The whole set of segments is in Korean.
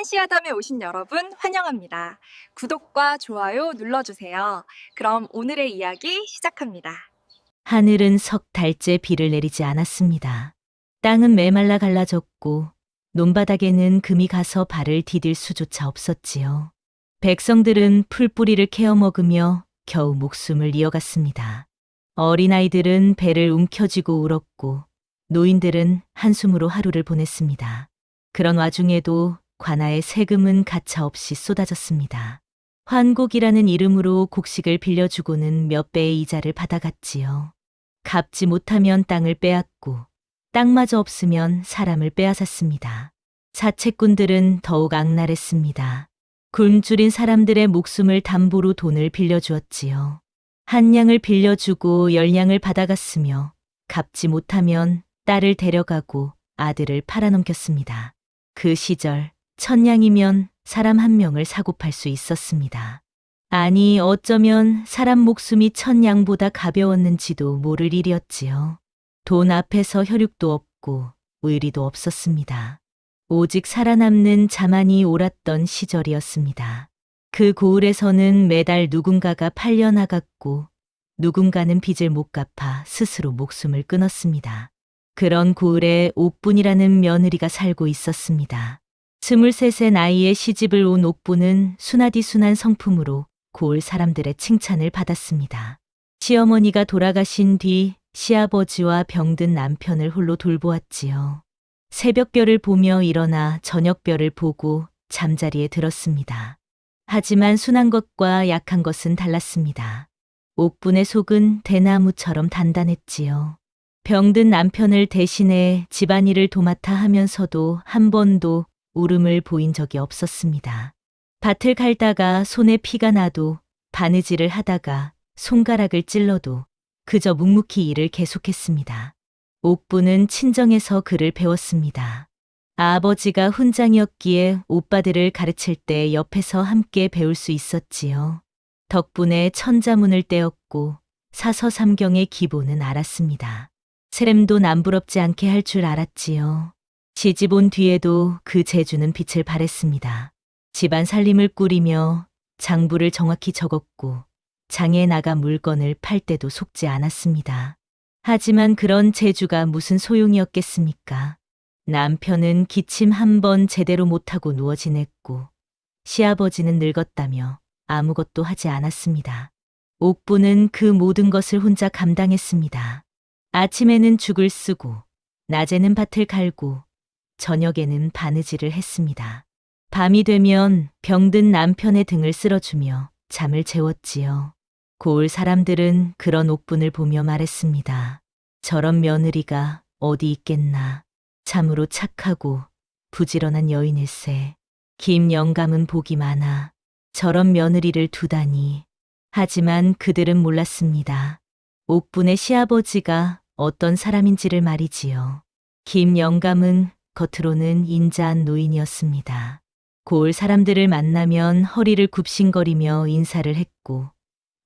한시아담에 오신 여러분 환영합니다. 구독과 좋아요 눌러주세요. 그럼 오늘의 이야기 시작합니다. 하늘은 석 달째 비를 내리지 않았습니다. 땅은 메말라 갈라졌고 논바닥에는 금이 가서 발을 디딜 수조차 없었지요. 백성들은 풀뿌리를 캐어 먹으며 겨우 목숨을 이어갔습니다. 어린아이들은 배를 움켜쥐고 울었고 노인들은 한숨으로 하루를 보냈습니다. 그런 와중에도 관아의 세금은 가차없이 쏟아졌습니다. 환곡이라는 이름으로 곡식을 빌려주고는 몇 배의 이자를 받아갔지요. 갚지 못하면 땅을 빼앗고 땅마저 없으면 사람을 빼앗았습니다. 사채꾼들은 더욱 악랄했습니다. 굶주린 사람들의 목숨을 담보로 돈을 빌려주었지요. 한 냥을 빌려주고 10냥을 받아갔으며 갚지 못하면 딸을 데려가고 아들을 팔아넘겼습니다. 그 시절 1000냥이면 사람 한 명을 사고 팔 수 있었습니다. 아니 어쩌면 사람 목숨이 1000냥보다 가벼웠는지도 모를 일이었지요. 돈 앞에서 혈육도 없고 의리도 없었습니다. 오직 살아남는 자만이 옳았던 시절이었습니다. 그 고을에서는 매달 누군가가 팔려나갔고 누군가는 빚을 못 갚아 스스로 목숨을 끊었습니다. 그런 고을에 옥분이라는 며느리가 살고 있었습니다. 23세 나이에 시집을 온 옥분은 순하디순한 성품으로 고을 사람들의 칭찬을 받았습니다. 시어머니가 돌아가신 뒤 시아버지와 병든 남편을 홀로 돌보았지요. 새벽별을 보며 일어나 저녁별을 보고 잠자리에 들었습니다. 하지만 순한 것과 약한 것은 달랐습니다. 옥분의 속은 대나무처럼 단단했지요. 병든 남편을 대신해 집안일을 도맡아 하면서도 한 번도 울음을 보인 적이 없었습니다. 밭을 갈다가 손에 피가 나도 바느질을 하다가 손가락을 찔러도 그저 묵묵히 일을 계속했습니다. 옥분은 친정에서 글을 배웠습니다. 아버지가 훈장이었기에 오빠들을 가르칠 때 옆에서 함께 배울 수 있었지요. 덕분에 천자문을 떼었고 사서삼경의 기본은 알았습니다. 세렘도 남부럽지 않게 할 줄 알았지요. 시집 온 뒤에도 그 재주는 빛을 발했습니다. 집안 살림을 꾸리며 장부를 정확히 적었고 장에 나가 물건을 팔 때도 속지 않았습니다. 하지만 그런 재주가 무슨 소용이었겠습니까? 남편은 기침 한 번 제대로 못하고 누워 지냈고 시아버지는 늙었다며 아무것도 하지 않았습니다. 옥부는 그 모든 것을 혼자 감당했습니다. 아침에는 죽을 쓰고 낮에는 밭을 갈고 저녁에는 바느질을 했습니다. 밤이 되면 병든 남편의 등을 쓸어주며 잠을 재웠지요. 고을 사람들은 그런 옥분을 보며 말했습니다. 저런 며느리가 어디 있겠나. 참으로 착하고 부지런한 여인일세. 김영감은 복이 많아. 저런 며느리를 두다니. 하지만 그들은 몰랐습니다. 옥분의 시아버지가 어떤 사람인지를 말이지요. 김영감은 겉으로는 인자한 노인이었습니다. 고을 사람들을 만나면 허리를 굽신거리며 인사를 했고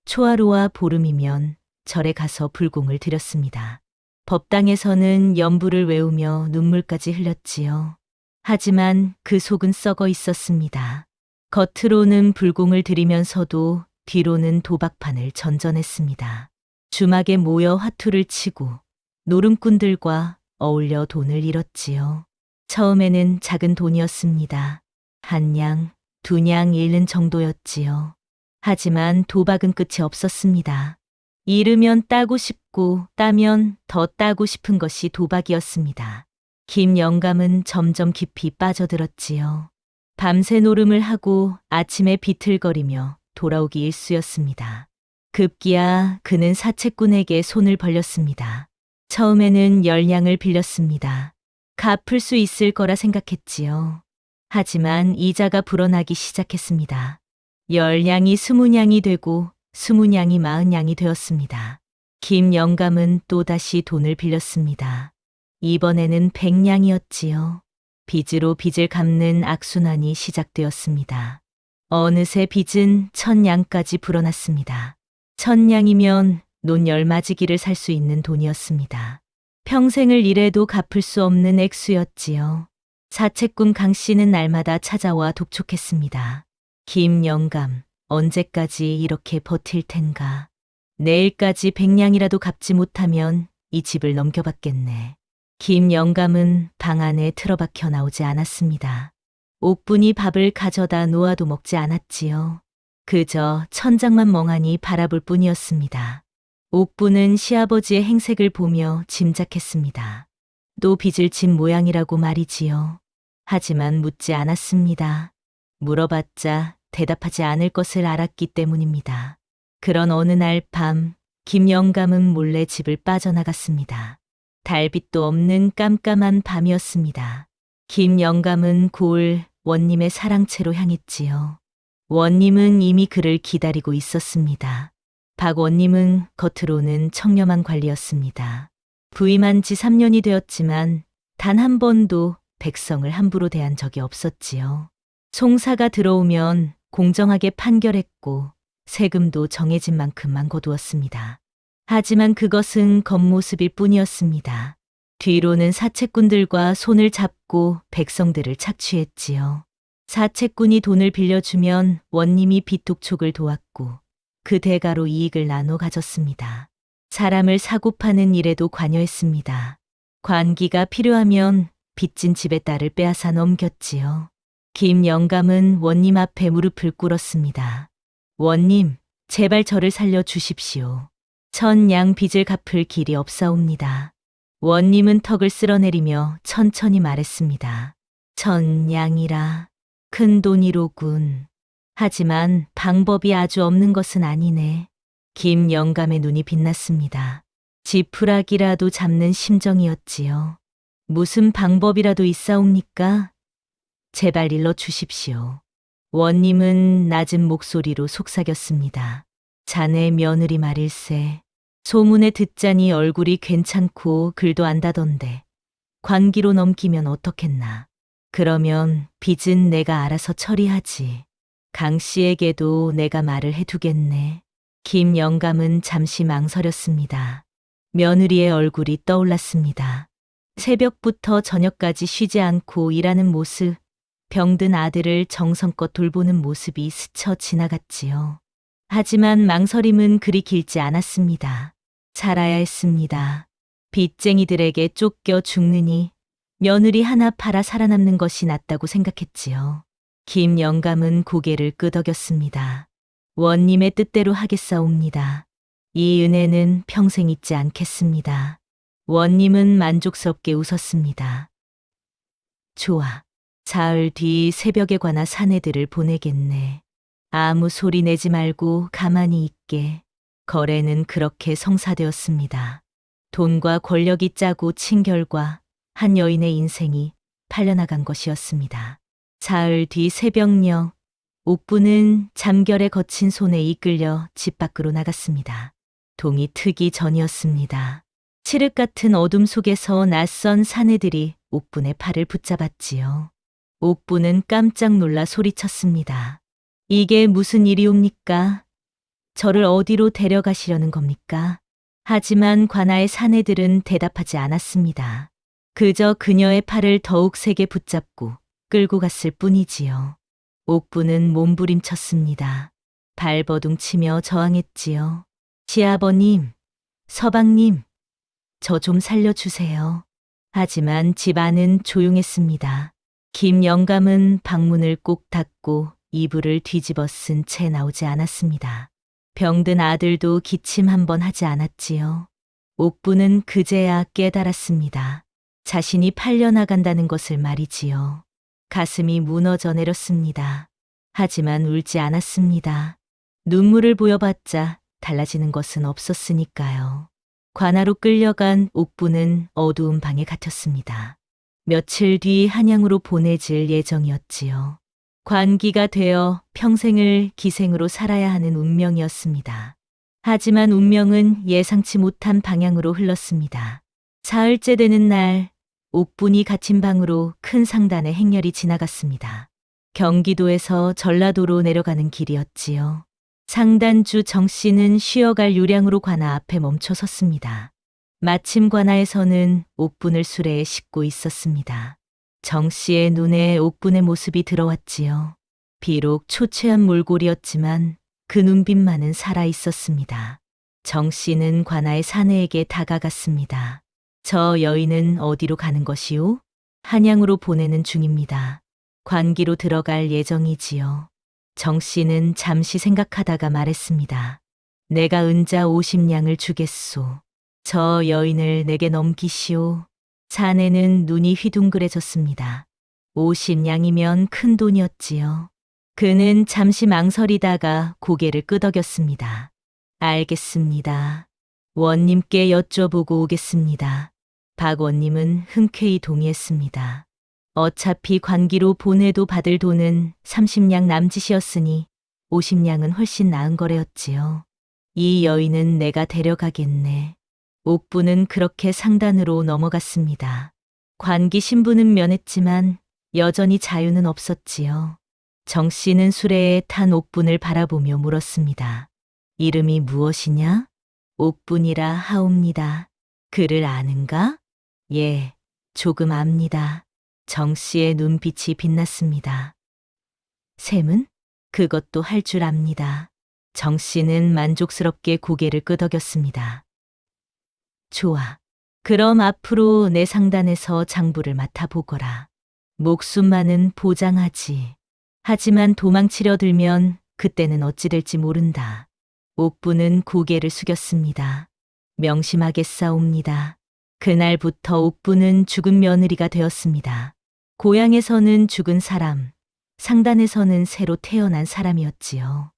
초하루와 보름이면 절에 가서 불공을 드렸습니다. 법당에서는 연부를 외우며 눈물까지 흘렸지요. 하지만 그 속은 썩어 있었습니다. 겉으로는 불공을 드리면서도 뒤로는 도박판을 전전했습니다. 주막에 모여 화투를 치고 노름꾼들과 어울려 돈을 잃었지요. 처음에는 작은 돈이었습니다. 한 냥, 두 냥 잃는 정도였지요. 하지만 도박은 끝이 없었습니다. 잃으면 따고 싶고 따면 더 따고 싶은 것이 도박이었습니다. 김영감은 점점 깊이 빠져들었지요. 밤새 노름을 하고 아침에 비틀거리며 돌아오기 일쑤였습니다. 급기야 그는 사채꾼에게 손을 벌렸습니다. 처음에는 10냥을 빌렸습니다. 갚을 수 있을 거라 생각했지요. 하지만 이자가 불어나기 시작했습니다. 10냥이 20냥이 되고 20냥이 40냥이 되었습니다. 김영감은 또다시 돈을 빌렸습니다. 이번에는 100냥이었지요. 빚으로 빚을 갚는 악순환이 시작되었습니다. 어느새 빚은 1000냥까지 불어났습니다. 1000냥이면 논 10마지기를 살 수 있는 돈이었습니다. 평생을 일해도 갚을 수 없는 액수였지요. 사채꾼 강 씨는 날마다 찾아와 독촉했습니다. 김영감, 언제까지 이렇게 버틸 텐가. 내일까지 100냥이라도 갚지 못하면 이 집을 넘겨받겠네. 김영감은 방 안에 틀어박혀 나오지 않았습니다. 옥분이 밥을 가져다 놓아도 먹지 않았지요. 그저 천장만 멍하니 바라볼 뿐이었습니다. 옥분은 시아버지의 행색을 보며 짐작했습니다. 또 빚을 진 모양이라고 말이지요. 하지만 묻지 않았습니다. 물어봤자 대답하지 않을 것을 알았기 때문입니다. 그런 어느 날 밤, 김영감은 몰래 집을 빠져나갔습니다. 달빛도 없는 깜깜한 밤이었습니다. 김영감은 고을 원님의 사랑채로 향했지요. 원님은 이미 그를 기다리고 있었습니다. 박 원님은 겉으로는 청렴한 관리였습니다. 부임한 지 3년이 되었지만 단 한 번도 백성을 함부로 대한 적이 없었지요. 송사가 들어오면 공정하게 판결했고 세금도 정해진 만큼만 거두었습니다. 하지만 그것은 겉모습일 뿐이었습니다. 뒤로는 사채꾼들과 손을 잡고 백성들을 착취했지요. 사채꾼이 돈을 빌려주면 원님이 빚독촉을 도왔고 그 대가로 이익을 나눠 가졌습니다. 사람을 사고 파는 일에도 관여했습니다. 관기가 필요하면 빚진 집의 딸을 빼앗아 넘겼지요. 김영감은 원님 앞에 무릎을 꿇었습니다. 원님, 제발 저를 살려 주십시오. 1000냥 빚을 갚을 길이 없사옵니다. 원님은 턱을 쓸어내리며 천천히 말했습니다. 1000냥이라 큰 돈이로군. 하지만 방법이 아주 없는 것은 아니네. 김영감의 눈이 빛났습니다. 지푸라기라도 잡는 심정이었지요. 무슨 방법이라도 있사옵니까? 제발 일러 주십시오. 원님은 낮은 목소리로 속삭였습니다. 자네 며느리 말일세. 소문에 듣자니 얼굴이 괜찮고 글도 안다던데 관기로 넘기면 어떻겠나. 그러면 빚은 내가 알아서 처리하지. 강 씨에게도 내가 말을 해두겠네. 김영감은 잠시 망설였습니다. 며느리의 얼굴이 떠올랐습니다. 새벽부터 저녁까지 쉬지 않고 일하는 모습, 병든 아들을 정성껏 돌보는 모습이 스쳐 지나갔지요. 하지만 망설임은 그리 길지 않았습니다. 살아야 했습니다. 빚쟁이들에게 쫓겨 죽느니 며느리 하나 팔아 살아남는 것이 낫다고 생각했지요. 김영감은 고개를 끄덕였습니다. 원님의 뜻대로 하겠사옵니다. 이 은혜는 평생 잊지 않겠습니다. 원님은 만족스럽게 웃었습니다. 좋아. 사흘 뒤 새벽에 관한 사내들을 보내겠네. 아무 소리 내지 말고 가만히 있게. 거래는 그렇게 성사되었습니다. 돈과 권력이 짜고 친 결과 한 여인의 인생이 팔려나간 것이었습니다. 사흘 뒤 새벽녘, 옥부는 잠결에 거친 손에 이끌려 집 밖으로 나갔습니다. 동이 트기 전이었습니다. 칠흑 같은 어둠 속에서 낯선 사내들이 옥분의 팔을 붙잡았지요. 옥부는 깜짝 놀라 소리쳤습니다. 이게 무슨 일이옵니까? 저를 어디로 데려가시려는 겁니까? 하지만 관아의 사내들은 대답하지 않았습니다. 그저 그녀의 팔을 더욱 세게 붙잡고 끌고 갔을 뿐이지요. 옥부는 몸부림쳤습니다. 발버둥치며 저항했지요. 시아버님, 서방님, 저 좀 살려주세요. 하지만 집 안은 조용했습니다. 김영감은 방문을 꼭 닫고 이불을 뒤집어 쓴 채 나오지 않았습니다. 병든 아들도 기침 한 번 하지 않았지요. 옥부는 그제야 깨달았습니다. 자신이 팔려나간다는 것을 말이지요. 가슴이 무너져 내렸습니다. 하지만 울지 않았습니다. 눈물을 보여봤자 달라지는 것은 없었으니까요. 관아로 끌려간 옥부는 어두운 방에 갇혔습니다. 며칠 뒤 한양으로 보내질 예정이었지요. 관기가 되어 평생을 기생으로 살아야 하는 운명이었습니다. 하지만 운명은 예상치 못한 방향으로 흘렀습니다. 사흘째 되는 날, 옥분이 갇힌 방으로 큰 상단의 행렬이 지나갔습니다. 경기도에서 전라도로 내려가는 길이었지요. 상단주 정 씨는 쉬어갈 유량으로 관아 앞에 멈춰 섰습니다. 마침 관아에서는 옥분을 수레에 싣고 있었습니다. 정 씨의 눈에 옥분의 모습이 들어왔지요. 비록 초췌한 몰골이었지만 그 눈빛만은 살아 있었습니다. 정 씨는 관아의 사내에게 다가갔습니다. 저 여인은 어디로 가는 것이오? 한양으로 보내는 중입니다. 관기로 들어갈 예정이지요. 정 씨는 잠시 생각하다가 말했습니다. 내가 은자 50냥을 주겠소. 저 여인을 내게 넘기시오. 사내는 눈이 휘둥그레졌습니다. 50냥이면 큰 돈이었지요. 그는 잠시 망설이다가 고개를 끄덕였습니다. 알겠습니다. 원님께 여쭤보고 오겠습니다. 박 원님은 흔쾌히 동의했습니다. 어차피 관기로 보내도 받을 돈은 30냥 남짓이었으니 50냥은 훨씬 나은 거래였지요. 이 여인은 내가 데려가겠네. 옥부는 그렇게 상단으로 넘어갔습니다. 관기 신부는 면했지만 여전히 자유는 없었지요. 정 씨는 수레에 탄 옥분을 바라보며 물었습니다. 이름이 무엇이냐? 옥분이라 하옵니다. 그를 아는가? 예, 조금 압니다. 정 씨의 눈빛이 빛났습니다. 셈은? 그것도 할 줄 압니다. 정 씨는 만족스럽게 고개를 끄덕였습니다. 좋아. 그럼 앞으로 내 상단에서 장부를 맡아보거라. 목숨만은 보장하지. 하지만 도망치려 들면 그때는 어찌 될지 모른다. 옥부는 고개를 숙였습니다. 명심하겠사옵니다. 그날부터 옥부는 죽은 며느리가 되었습니다. 고향에서는 죽은 사람, 상단에서는 새로 태어난 사람이었지요.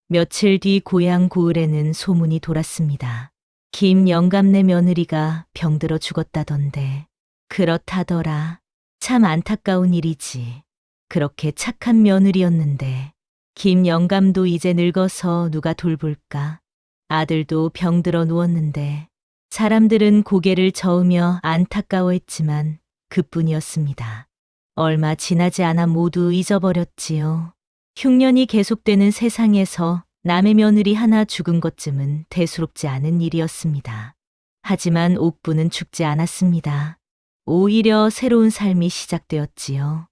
며칠 뒤 고향 고을에는 소문이 돌았습니다. 김영감네 며느리가 병들어 죽었다던데. 그렇다더라. 참 안타까운 일이지. 그렇게 착한 며느리였는데. 김영감도 이제 늙어서 누가 돌볼까. 아들도 병들어 누웠는데. 사람들은 고개를 저으며 안타까워했지만 그뿐이었습니다. 얼마 지나지 않아 모두 잊어버렸지요. 흉년이 계속되는 세상에서 남의 며느리 하나 죽은 것쯤은 대수롭지 않은 일이었습니다. 하지만 옥부는 죽지 않았습니다. 오히려 새로운 삶이 시작되었지요.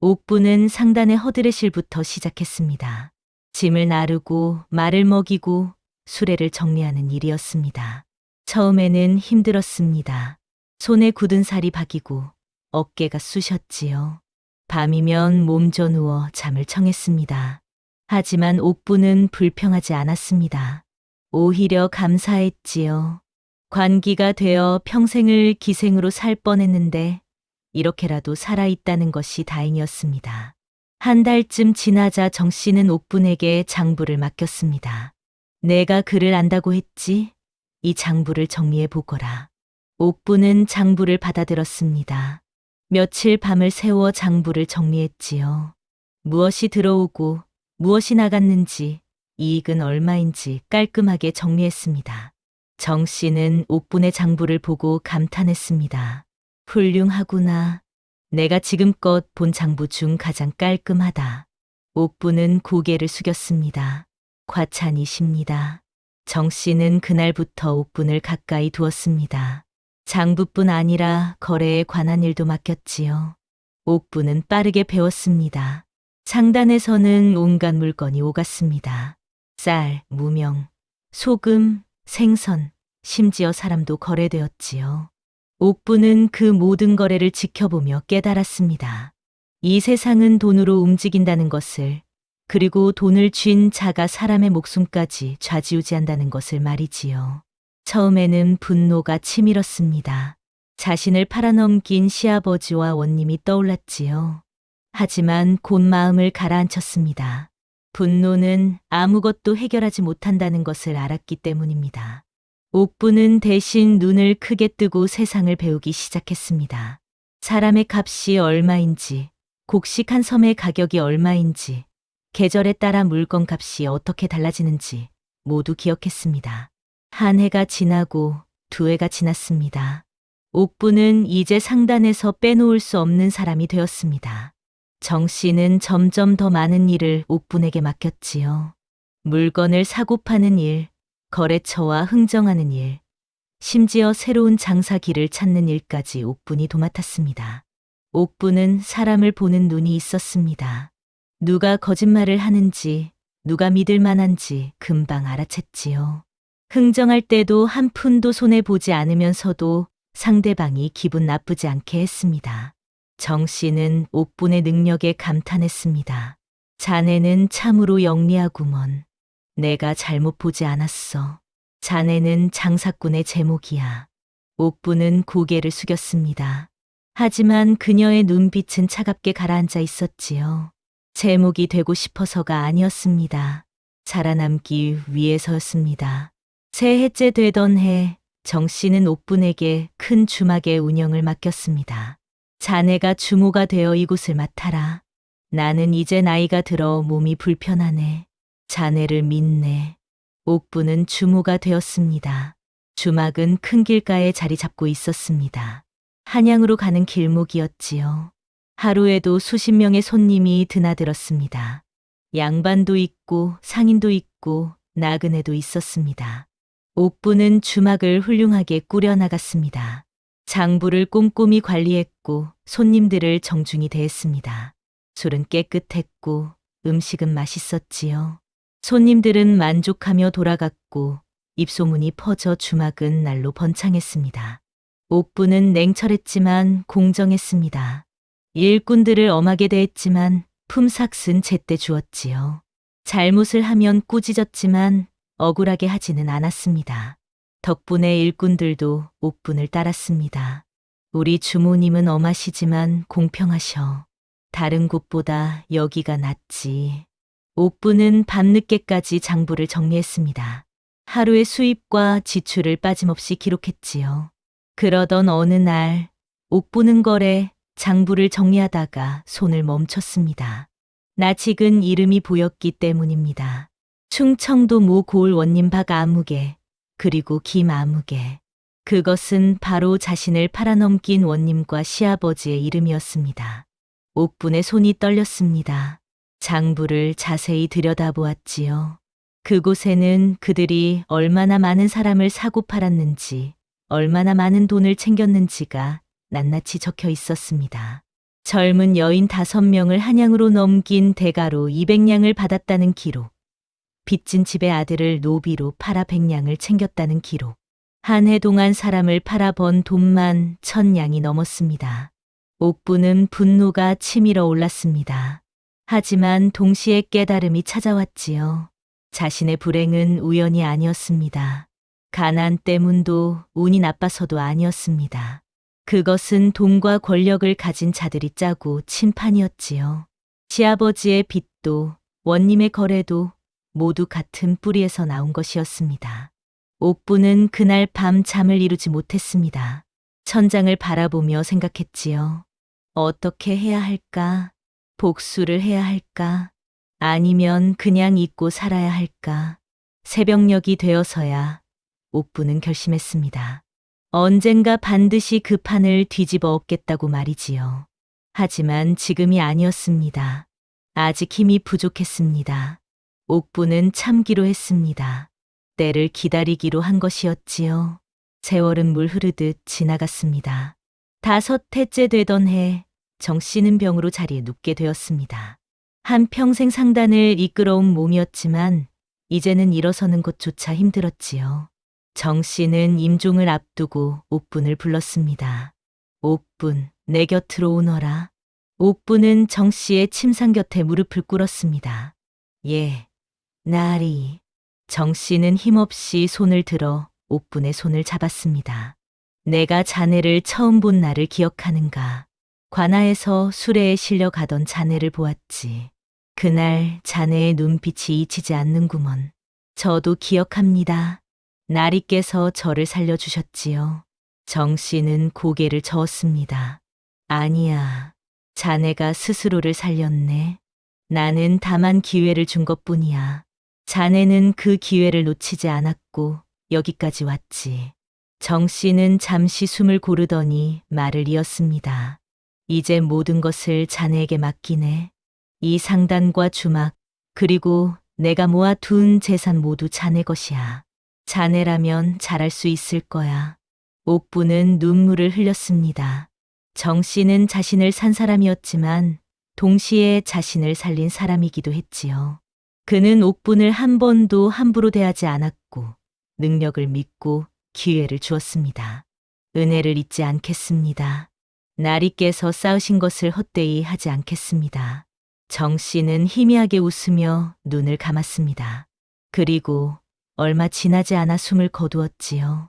옥부는 상단의 허드레실부터 시작했습니다. 짐을 나르고 말을 먹이고 수레를 정리하는 일이었습니다. 처음에는 힘들었습니다. 손에 굳은 살이 박이고 어깨가 쑤셨지요. 밤이면 몸져 누워 잠을 청했습니다. 하지만 옥부는 불평하지 않았습니다. 오히려 감사했지요. 관기가 되어 평생을 기생으로 살 뻔했는데 이렇게라도 살아있다는 것이 다행이었습니다. 한 달쯤 지나자 정 씨는 옥분에게 장부를 맡겼습니다. 내가 그를 안다고 했지? 이 장부를 정리해 보거라. 옥부는 장부를 받아들었습니다. 며칠 밤을 새워 장부를 정리했지요. 무엇이 들어오고 무엇이 나갔는지, 이익은 얼마인지 깔끔하게 정리했습니다. 정 씨는 옥분의 장부를 보고 감탄했습니다. 훌륭하구나. 내가 지금껏 본 장부 중 가장 깔끔하다. 옥부는 고개를 숙였습니다. 과찬이십니다. 정 씨는 그날부터 옥분을 가까이 두었습니다. 장부뿐 아니라 거래에 관한 일도 맡겼지요. 옥부는 빠르게 배웠습니다. 상단에서는 온갖 물건이 오갔습니다. 쌀, 무명, 소금, 생선, 심지어 사람도 거래되었지요. 옥부는 그 모든 거래를 지켜보며 깨달았습니다. 이 세상은 돈으로 움직인다는 것을, 그리고 돈을 쥔 자가 사람의 목숨까지 좌지우지한다는 것을 말이지요. 처음에는 분노가 치밀었습니다. 자신을 팔아넘긴 시아버지와 원님이 떠올랐지요. 하지만 곧 마음을 가라앉혔습니다. 분노는 아무것도 해결하지 못한다는 것을 알았기 때문입니다. 옥부는 대신 눈을 크게 뜨고 세상을 배우기 시작했습니다. 사람의 값이 얼마인지, 곡식한 섬의 가격이 얼마인지, 계절에 따라 물건 값이 어떻게 달라지는지 모두 기억했습니다. 한 해가 지나고 두 해가 지났습니다. 옥부는 이제 상단에서 빼놓을 수 없는 사람이 되었습니다. 정 씨는 점점 더 많은 일을 옥분에게 맡겼지요. 물건을 사고 파는 일, 거래처와 흥정하는 일, 심지어 새로운 장사기를 찾는 일까지 옥분이 도맡았습니다. 옥부는 사람을 보는 눈이 있었습니다. 누가 거짓말을 하는지, 누가 믿을 만한지 금방 알아챘지요. 흥정할 때도 한 푼도 손해보지 않으면서도 상대방이 기분 나쁘지 않게 했습니다. 정 씨는 옥분의 능력에 감탄했습니다. 자네는 참으로 영리하구먼. 내가 잘못 보지 않았어. 자네는 장사꾼의 제목이야. 옥부는 고개를 숙였습니다. 하지만 그녀의 눈빛은 차갑게 가라앉아 있었지요. 제목이 되고 싶어서가 아니었습니다. 살아남기 위해서였습니다. 새 해째 되던 해, 정 씨는 옥분에게 큰 주막의 운영을 맡겼습니다. 자네가 주모가 되어 이곳을 맡아라. 나는 이제 나이가 들어 몸이 불편하네. 자네를 믿네. 옥부는 주모가 되었습니다. 주막은 큰 길가에 자리 잡고 있었습니다. 한양으로 가는 길목이었지요. 하루에도 수십 명의 손님이 드나들었습니다. 양반도 있고 상인도 있고 나그네도 있었습니다. 옥부는 주막을 훌륭하게 꾸려나갔습니다. 장부를 꼼꼼히 관리했고 손님들을 정중히 대했습니다. 술은 깨끗했고 음식은 맛있었지요. 손님들은 만족하며 돌아갔고 입소문이 퍼져 주막은 날로 번창했습니다. 옥부는 냉철했지만 공정했습니다. 일꾼들을 엄하게 대했지만 품삯은 제때 주었지요. 잘못을 하면 꾸짖었지만 억울하게 하지는 않았습니다. 덕분에 일꾼들도 옥분을 따랐습니다. 우리 주모님은 엄하시지만 공평하셔. 다른 곳보다 여기가 낫지. 옥부는 밤늦게까지 장부를 정리했습니다. 하루의 수입과 지출을 빠짐없이 기록했지요. 그러던 어느 날 옥부는 거래 장부를 정리하다가 손을 멈췄습니다. 낯익은 이름이 보였기 때문입니다. 충청도 모 고을 원님 박 아무개, 그리고 김 아무개. 그것은 바로 자신을 팔아넘긴 원님과 시아버지의 이름이었습니다. 옥분의 손이 떨렸습니다. 장부를 자세히 들여다보았지요. 그곳에는 그들이 얼마나 많은 사람을 사고 팔았는지, 얼마나 많은 돈을 챙겼는지가 낱낱이 적혀 있었습니다. 젊은 여인 5명을 한양으로 넘긴 대가로 200냥을 받았다는 기록. 빚진 집의 아들을 노비로 팔아 100냥을 챙겼다는 기록. 한 해 동안 사람을 팔아 번 돈만 1000냥이 넘었습니다. 옥부는 분노가 치밀어 올랐습니다. 하지만 동시에 깨달음이 찾아왔지요. 자신의 불행은 우연이 아니었습니다. 가난 때문도 운이 나빠서도 아니었습니다. 그것은 돈과 권력을 가진 자들이 짜고 침판이었지요. 시아버지의 빚도 원님의 거래도 모두 같은 뿌리에서 나온 것이었습니다. 옥부는 그날 밤 잠을 이루지 못했습니다. 천장을 바라보며 생각했지요. 어떻게 해야 할까? 복수를 해야 할까? 아니면 그냥 잊고 살아야 할까? 새벽녘이 되어서야 옥부는 결심했습니다. 언젠가 반드시 그 판을 뒤집어 엎겠다고 말이지요. 하지만 지금이 아니었습니다. 아직 힘이 부족했습니다. 옥부는 참기로 했습니다. 때를 기다리기로 한 것이었지요. 세월은 물 흐르듯 지나갔습니다. 5해째 되던 해, 정 씨는 병으로 자리에 눕게 되었습니다. 한평생 상단을 이끌어온 몸이었지만 이제는 일어서는 것조차 힘들었지요. 정 씨는 임종을 앞두고 옥분을 불렀습니다. 옥분, 내 곁으로 오너라. 옥분은 정 씨의 침상 곁에 무릎을 꿇었습니다. 예, 나리. 정 씨는 힘없이 손을 들어 옥분의 손을 잡았습니다. 내가 자네를 처음 본 날을 기억하는가? 관아에서 수레에 실려 가던 자네를 보았지. 그날 자네의 눈빛이 잊히지 않는구먼. 저도 기억합니다. 나리께서 저를 살려주셨지요. 정 씨는 고개를 저었습니다. 아니야. 자네가 스스로를 살렸네. 나는 다만 기회를 준 것뿐이야. 자네는 그 기회를 놓치지 않았고 여기까지 왔지. 정 씨는 잠시 숨을 고르더니 말을 이었습니다. 이제 모든 것을 자네에게 맡기네. 이 상단과 주막, 그리고 내가 모아둔 재산 모두 자네 것이야. 자네라면 잘할 수 있을 거야. 옥부는 눈물을 흘렸습니다. 정 씨는 자신을 산 사람이었지만 동시에 자신을 살린 사람이기도 했지요. 그는 옥분을 한 번도 함부로 대하지 않았고 능력을 믿고 기회를 주었습니다. 은혜를 잊지 않겠습니다. 날이 깨서 쌓으신 것을 헛되이 하지 않겠습니다. 정 씨는 희미하게 웃으며 눈을 감았습니다. 그리고 얼마 지나지 않아 숨을 거두었지요.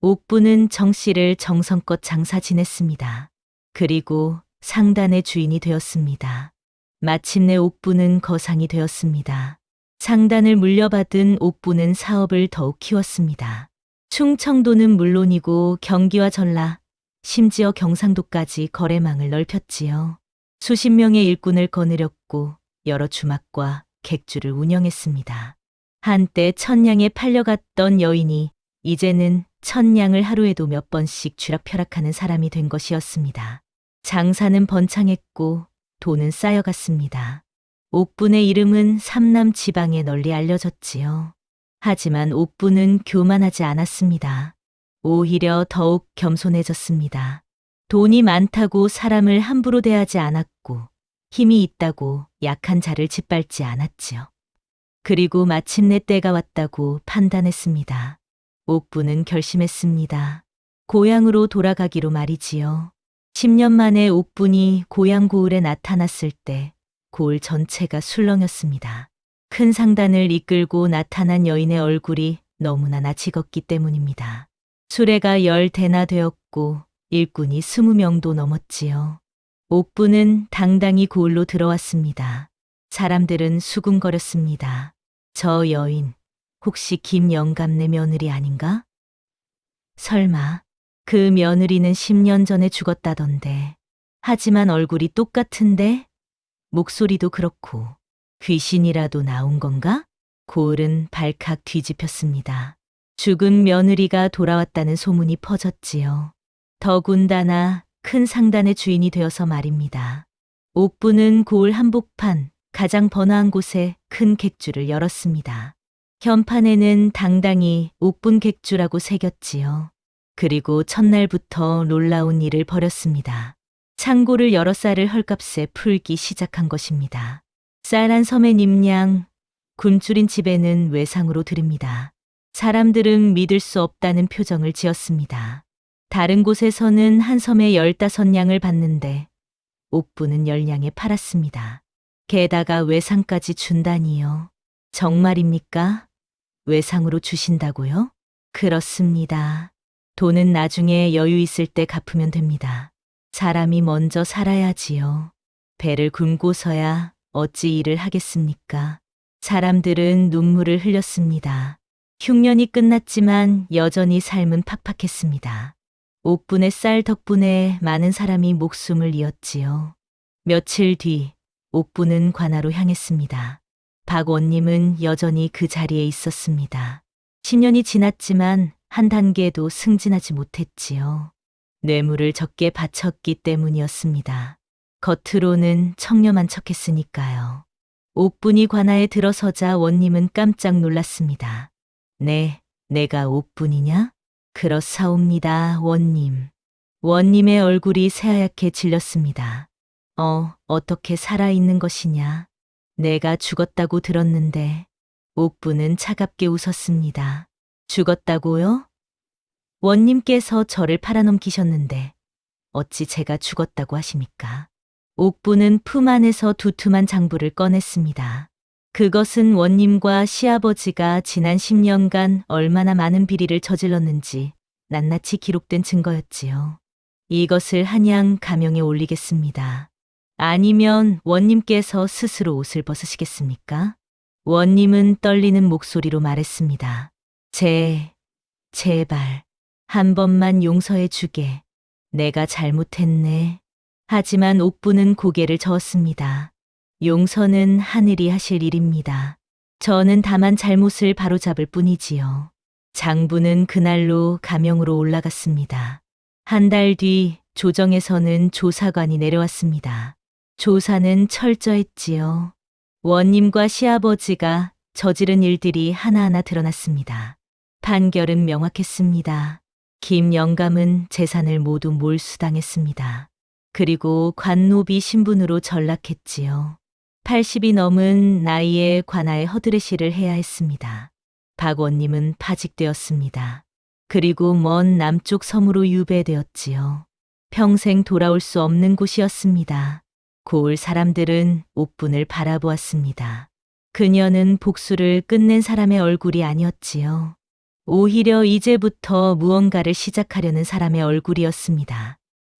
옥부는 정 씨를 정성껏 장사 지냈습니다. 그리고 상단의 주인이 되었습니다. 마침내 옥부는 거상이 되었습니다. 상단을 물려받은 옥부는 사업을 더욱 키웠습니다. 충청도는 물론이고 경기와 전라, 심지어 경상도까지 거래망을 넓혔지요. 수십 명의 일꾼을 거느렸고 여러 주막과 객주를 운영했습니다. 한때 1000냥에 팔려갔던 여인이 이제는 1000냥을 하루에도 몇 번씩 쥐락펴락하는 사람이 된 것이었습니다. 장사는 번창했고 돈은 쌓여갔습니다. 옥분의 이름은 삼남 지방에 널리 알려졌지요. 하지만 옥분은 교만하지 않았습니다. 오히려 더욱 겸손해졌습니다. 돈이 많다고 사람을 함부로 대하지 않았고 힘이 있다고 약한 자를 짓밟지 않았지요. 그리고 마침내 때가 왔다고 판단했습니다. 옥부는 결심했습니다. 고향으로 돌아가기로 말이지요. 10년 만에 옥분이 고향 고을에 나타났을 때 고을 전체가 술렁였습니다. 큰 상단을 이끌고 나타난 여인의 얼굴이 너무나 낯익었기 때문입니다. 수레가 10대나 되었고 일꾼이 20명도 넘었지요. 옥부는 당당히 고을로 들어왔습니다. 사람들은 수군거렸습니다. 저 여인, 혹시 김영감네 며느리 아닌가? 설마 그 며느리는 10년 전에 죽었다던데. 하지만 얼굴이 똑같은데? 목소리도 그렇고 귀신이라도 나온 건가? 고을은 발칵 뒤집혔습니다. 죽은 며느리가 돌아왔다는 소문이 퍼졌지요. 더군다나 큰 상단의 주인이 되어서 말입니다. 옥부는 고을 한복판 가장 번화한 곳에 큰 객주를 열었습니다. 현판에는 당당히 옥분 객주라고 새겼지요. 그리고 첫날부터 놀라운 일을 벌였습니다. 창고를 여러 쌀을 헐값에 풀기 시작한 것입니다. 쌀 한 섬의 님량, 굶주린 집에는 외상으로 드립니다. 사람들은 믿을 수 없다는 표정을 지었습니다. 다른 곳에서는 한 섬에 15냥을 받는데 옥부는 10냥에 팔았습니다. 게다가 외상까지 준다니요. 정말입니까? 외상으로 주신다고요? 그렇습니다. 돈은 나중에 여유 있을 때 갚으면 됩니다. 사람이 먼저 살아야지요. 배를 굶고서야 어찌 일을 하겠습니까? 사람들은 눈물을 흘렸습니다. 흉년이 끝났지만 여전히 삶은 팍팍했습니다. 옥분의 쌀 덕분에 많은 사람이 목숨을 잃었지요. 며칠 뒤 옥분은 관하로 향했습니다. 박 원님은 여전히 그 자리에 있었습니다. 10년이 지났지만 한 단계도 승진하지 못했지요. 뇌물을 적게 바쳤기 때문이었습니다. 겉으로는 청렴한 척했으니까요. 옥분이 관하에 들어서자 원님은 깜짝 놀랐습니다. 네, 내가 옥분이냐? 그렇사옵니다, 원님. 원님의 얼굴이 새하얗게 질렸습니다. 어떻게 살아있는 것이냐? 내가 죽었다고 들었는데. 옥분은 차갑게 웃었습니다. 죽었다고요? 원님께서 저를 팔아넘기셨는데 어찌 제가 죽었다고 하십니까? 옥부는 품 안에서 두툼한 장부를 꺼냈습니다. 그것은 원님과 시아버지가 지난 10년간 얼마나 많은 비리를 저질렀는지 낱낱이 기록된 증거였지요. 이것을 한양 가명에 올리겠습니다. 아니면 원님께서 스스로 옷을 벗으시겠습니까? 원님은 떨리는 목소리로 말했습니다. 제발 한 번만 용서해 주게. 내가 잘못했네. 하지만 옥부는 고개를 저었습니다. 용서는 하늘이 하실 일입니다. 저는 다만 잘못을 바로잡을 뿐이지요. 장부는 그날로 가명으로 올라갔습니다. 한 달 뒤 조정에서는 조사관이 내려왔습니다. 조사는 철저했지요. 원님과 시아버지가 저지른 일들이 하나하나 드러났습니다. 판결은 명확했습니다. 김영감은 재산을 모두 몰수당했습니다. 그리고 관노비 신분으로 전락했지요. 80이 넘은 나이에 관아에 허드레시를 해야 했습니다. 박원님은 파직되었습니다. 그리고 먼 남쪽 섬으로 유배되었지요. 평생 돌아올 수 없는 곳이었습니다. 고을 사람들은 옥분을 바라보았습니다. 그녀는 복수를 끝낸 사람의 얼굴이 아니었지요. 오히려 이제부터 무언가를 시작하려는 사람의 얼굴이었습니다.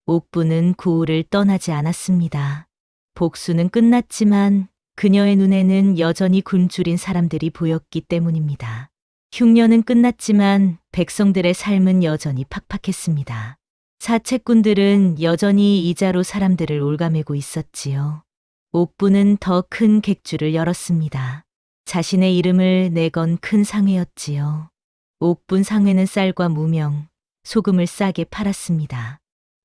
옥분은 고을을 떠나지 않았습니다. 복수는 끝났지만 그녀의 눈에는 여전히 굶주린 사람들이 보였기 때문입니다. 흉년은 끝났지만 백성들의 삶은 여전히 팍팍했습니다. 사채꾼들은 여전히 이자로 사람들을 올가매고 있었지요. 옥부는 더 큰 객주를 열었습니다. 자신의 이름을 내건 큰 상회였지요. 옥분 상회는 쌀과 무명, 소금을 싸게 팔았습니다.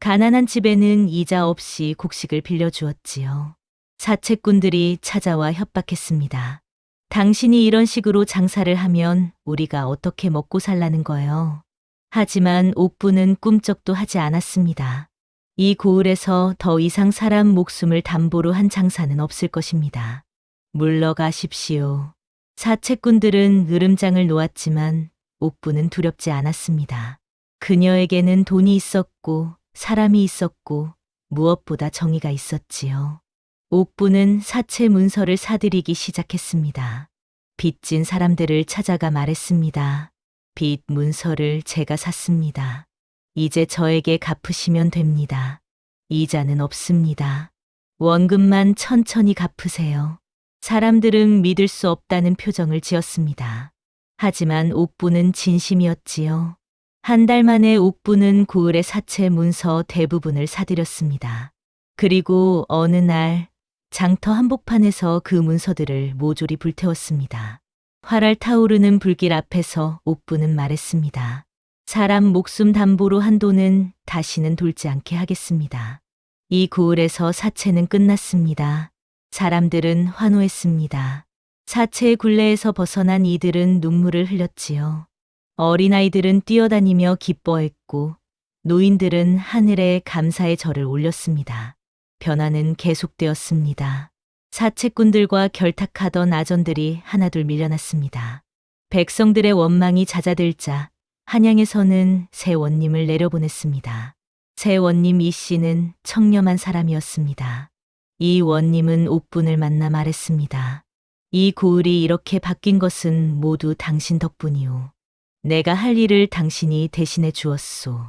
가난한 집에는 이자 없이 곡식을 빌려주었지요. 사채꾼들이 찾아와 협박했습니다. 당신이 이런 식으로 장사를 하면 우리가 어떻게 먹고 살라는 거예요. 하지만 옥부는 꿈쩍도 하지 않았습니다. 이 고을에서 더 이상 사람 목숨을 담보로 한 장사는 없을 것입니다. 물러가십시오. 사채꾼들은 으름장을 놓았지만 옥부는 두렵지 않았습니다. 그녀에게는 돈이 있었고 사람이 있었고 무엇보다 정의가 있었지요. 옥부는 사채 문서를 사들이기 시작했습니다. 빚진 사람들을 찾아가 말했습니다. 빚 문서를 제가 샀습니다. 이제 저에게 갚으시면 됩니다. 이자는 없습니다. 원금만 천천히 갚으세요. 사람들은 믿을 수 없다는 표정을 지었습니다. 하지만 옥부는 진심이었지요. 한 달 만에 옥부는 고을의 사채 문서 대부분을 사들였습니다. 그리고 어느 날 장터 한복판에서 그 문서들을 모조리 불태웠습니다. 활활 타오르는 불길 앞에서 옥부는 말했습니다. 사람 목숨 담보로 한 돈은 다시는 돌지 않게 하겠습니다. 이 고을에서 사채는 끝났습니다. 사람들은 환호했습니다. 사채의 굴레에서 벗어난 이들은 눈물을 흘렸지요. 어린아이들은 뛰어다니며 기뻐했고 노인들은 하늘에 감사의 절을 올렸습니다. 변화는 계속되었습니다. 사채꾼들과 결탁하던 아전들이 하나둘 밀려났습니다. 백성들의 원망이 잦아들자 한양에서는 새 원님을 내려보냈습니다. 새 원님 이 씨는 청렴한 사람이었습니다. 이 원님은 옥분을 만나 말했습니다. 이 고을이 이렇게 바뀐 것은 모두 당신 덕분이오. 내가 할 일을 당신이 대신해 주었소.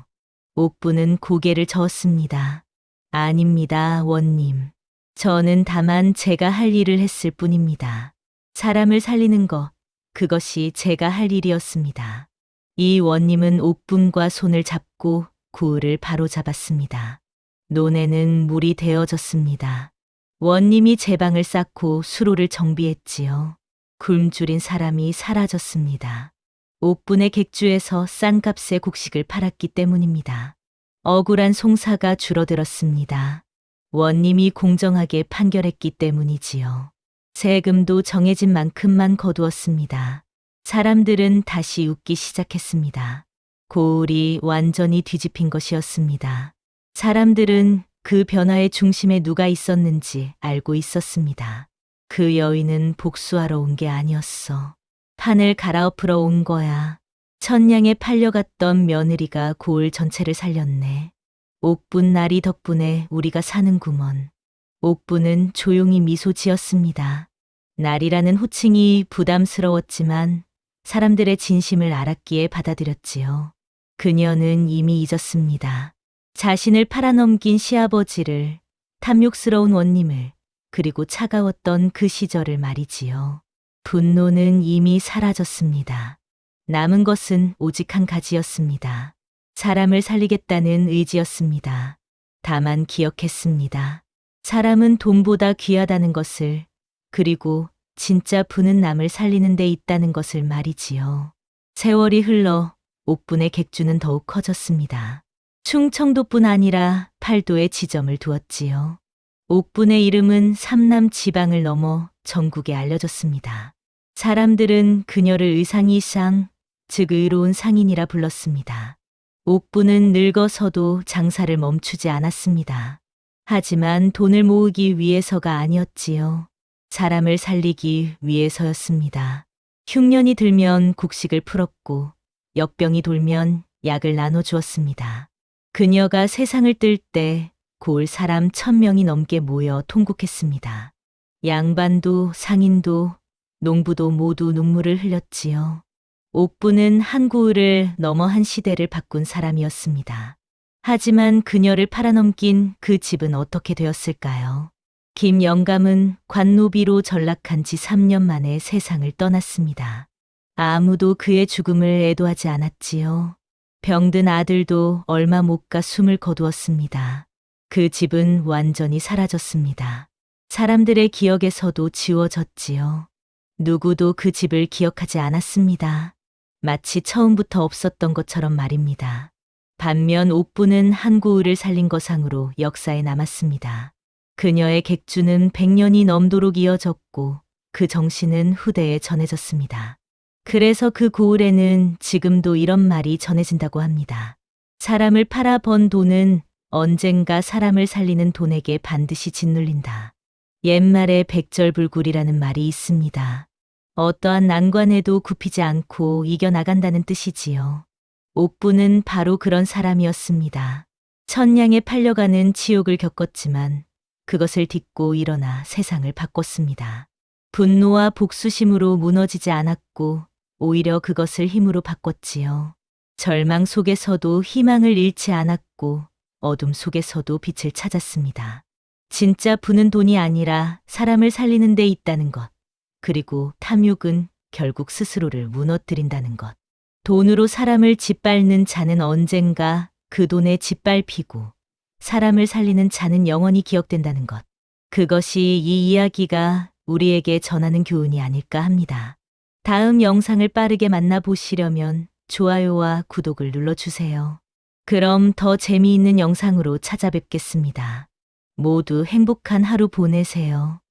옥분은 고개를 저었습니다. 아닙니다, 원님. 저는 다만 제가 할 일을 했을 뿐입니다. 사람을 살리는 것, 그것이 제가 할 일이었습니다. 이 원님은 옥분과 손을 잡고 고을을 바로잡았습니다. 논에는 물이 데워졌습니다. 원님이 제방을 쌓고 수로를 정비했지요. 굶주린 사람이 사라졌습니다. 옥분의 객주에서 싼 값의 곡식을 팔았기 때문입니다. 억울한 송사가 줄어들었습니다. 원님이 공정하게 판결했기 때문이지요. 세금도 정해진 만큼만 거두었습니다. 사람들은 다시 웃기 시작했습니다. 고을이 완전히 뒤집힌 것이었습니다. 사람들은 그 변화의 중심에 누가 있었는지 알고 있었습니다. 그 여인은 복수하러 온 게 아니었어. 판을 갈아엎으러 온 거야. 천냥에 팔려갔던 며느리가 고을 전체를 살렸네. 옥분 나리 덕분에 우리가 사는구먼. 옥분은 조용히 미소 지었습니다. 나리라는 호칭이 부담스러웠지만 사람들의 진심을 알았기에 받아들였지요. 그녀는 이미 잊었습니다. 자신을 팔아넘긴 시아버지를, 탐욕스러운 원님을, 그리고 차가웠던 그 시절을 말이지요. 분노는 이미 사라졌습니다. 남은 것은 오직 한 가지였습니다. 사람을 살리겠다는 의지였습니다. 다만 기억했습니다. 사람은 돈보다 귀하다는 것을, 그리고 진짜 부는 남을 살리는 데 있다는 것을 말이지요. 세월이 흘러 옥분의 객주는 더욱 커졌습니다. 충청도뿐 아니라 팔도에 지점을 두었지요. 옥분의 이름은 삼남 지방을 넘어 전국에 알려졌습니다. 사람들은 그녀를 의상이상, 즉 의로운 상인이라 불렀습니다. 옥분은 늙어서도 장사를 멈추지 않았습니다. 하지만 돈을 모으기 위해서가 아니었지요. 사람을 살리기 위해서였습니다. 흉년이 들면 곡식을 풀었고 역병이 돌면 약을 나눠주었습니다. 그녀가 세상을 뜰 때 고을 사람 1,000명이 넘게 모여 통곡했습니다. 양반도 상인도 농부도 모두 눈물을 흘렸지요. 옥부는 한 고을을 넘어 한 시대를 바꾼 사람이었습니다. 하지만 그녀를 팔아넘긴 그 집은 어떻게 되었을까요? 김영감은 관노비로 전락한 지 3년 만에 세상을 떠났습니다. 아무도 그의 죽음을 애도하지 않았지요. 병든 아들도 얼마 못 가 숨을 거두었습니다. 그 집은 완전히 사라졌습니다. 사람들의 기억에서도 지워졌지요. 누구도 그 집을 기억하지 않았습니다. 마치 처음부터 없었던 것처럼 말입니다. 반면 옥부는 한 고을을 살린 거상으로 역사에 남았습니다. 그녀의 객주는 100년이 넘도록 이어졌고 그 정신은 후대에 전해졌습니다. 그래서 그 고을에는 지금도 이런 말이 전해진다고 합니다. 사람을 팔아 번 돈은 언젠가 사람을 살리는 돈에게 반드시 짓눌린다. 옛말에 백절불굴이라는 말이 있습니다. 어떠한 난관에도 굽히지 않고 이겨나간다는 뜻이지요. 옥부는 바로 그런 사람이었습니다. 천냥에 팔려가는 치욕을 겪었지만 그것을 딛고 일어나 세상을 바꿨습니다. 분노와 복수심으로 무너지지 않았고 오히려 그것을 힘으로 바꿨지요. 절망 속에서도 희망을 잃지 않았고 어둠 속에서도 빛을 찾았습니다. 진짜 부는 돈이 아니라 사람을 살리는 데 있다는 것. 그리고 탐욕은 결국 스스로를 무너뜨린다는 것. 돈으로 사람을 짓밟는 자는 언젠가 그 돈에 짓밟히고 사람을 살리는 자는 영원히 기억된다는 것. 그것이 이 이야기가 우리에게 전하는 교훈이 아닐까 합니다. 다음 영상을 빠르게 만나보시려면 좋아요와 구독을 눌러주세요. 그럼 더 재미있는 영상으로 찾아뵙겠습니다. 모두 행복한 하루 보내세요.